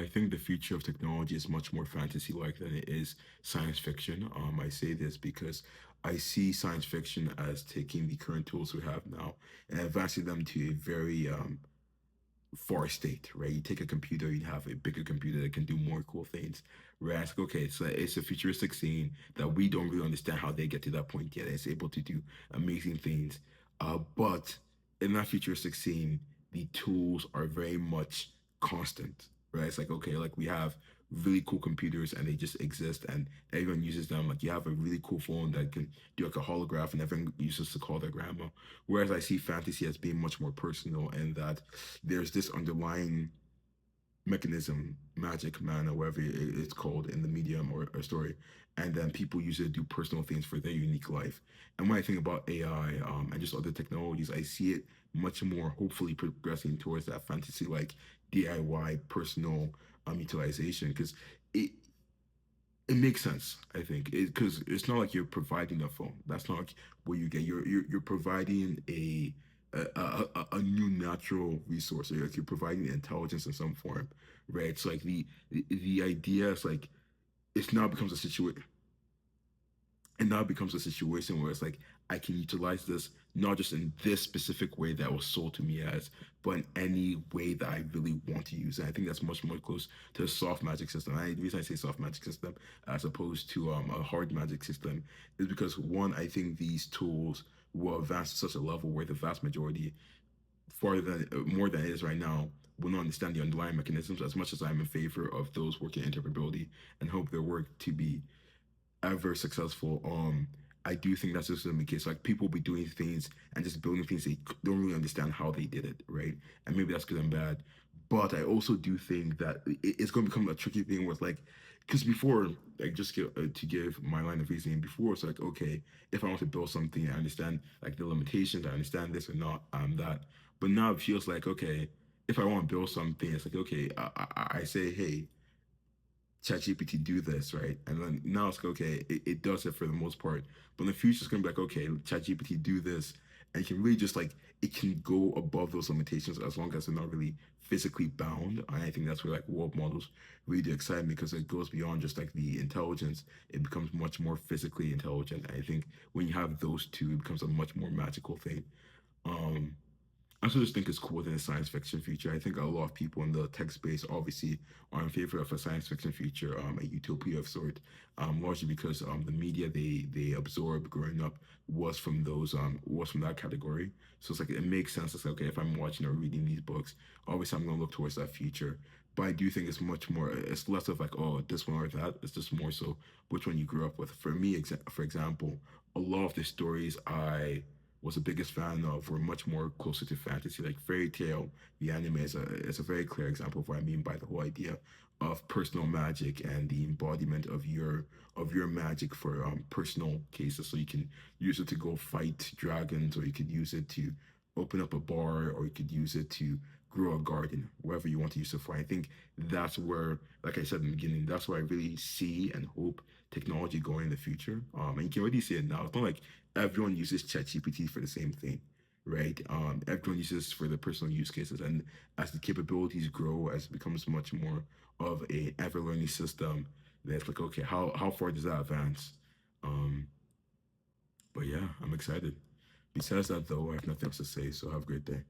I think the future of technology is much more fantasy-like than it is science fiction. I say this because I see science fiction as taking the current tools we have now and advancing them to a very far state, right? You take a computer, you have a bigger computer that can do more cool things. Whereas, like, okay, so it's a futuristic scene that we don't really understand how they get to that point yet. It's able to do amazing things. But in that futuristic scene, the tools are very much constant, right? It's like, okay, like we have really cool computers and they just exist and everyone uses them. Like you have a really cool phone that can do like a holograph and everyone uses to call their grandma. Whereas I see fantasy as being much more personal and that there's this underlying mechanism, magic, man, or whatever it's called in the medium or story, and then people use it to do personal things for their unique life. And when I think about AI and just other technologies, I see it much more hopefully progressing towards that fantasy like DIY personal utilization because it it makes sense, I think, because it's not like you're providing a phone. That's not like what you get. You're providing a new natural resource. Like you're providing intelligence in some form, right? It's like the idea is like it's now becomes a situation and now it becomes a situation where it's like I can utilize this not just in this specific way that was sold to me as, but in any way that I really want to use it. I think that's much more close to a soft magic system. The reason I say soft magic system as opposed to a hard magic system is because one, I think these tools will advance to such a level where the vast majority, farther than more than it is right now, will not understand the underlying mechanisms as much as I'm in favor of those working interoperability and hope their work to be ever successful, I do think that's just gonna be the case. Like people be doing things and just building things they don't really understand how they did it, right? And maybe that's good and bad. But I also do think that it's going to become a tricky thing with like, because before, like to give my line of reasoning, before it's like, okay, if I want to build something, I understand like the limitations, I understand this or not, that. But now it feels like, okay, if I want to build something, it's like, okay, I say, hey, ChatGPT do this, right? And then now it's like, okay, it does it for the most part. But in the future, it's gonna be like, okay, ChatGPT do this, and it can really just like it can go above those limitations as long as they're not really physically bound. And I think that's where like world models really do excite me because it goes beyond just like the intelligence. It becomes much more physically intelligent. And I think when you have those two, it becomes a much more magical thing. Um, I also just think it's cool than a science fiction future. I think a lot of people in the tech space obviously are in favor of a science fiction future, a utopia of sort, largely because the media they absorbed growing up was from that category. So it's like it makes sense. It's like, okay, if I'm watching or reading these books, obviously I'm gonna look towards that future. But I do think it's much more. It's less of like, oh, this one or that. It's just more so which one you grew up with. For me, for example, a lot of the stories I was the biggest fan of were much more closer to fantasy. Like Fairy Tale, the anime is a very clear example of what I mean by the whole idea of personal magic and the embodiment of your magic for personal cases. So you can use it to go fight dragons, or you could use it to open up a bar, or you could use it to grow a garden, wherever you want to use it for. I think that's where, like I said in the beginning, that's where I really see and hope technology going in the future. And you can already see it now. It's not like everyone uses ChatGPT for the same thing, right? Everyone uses for the personal use cases, and as the capabilities grow, as it becomes much more of a ever learning system, that's like, okay, how far does that advance? Um, but yeah, I'm excited. Besides that, though, I have nothing else to say. So have a great day.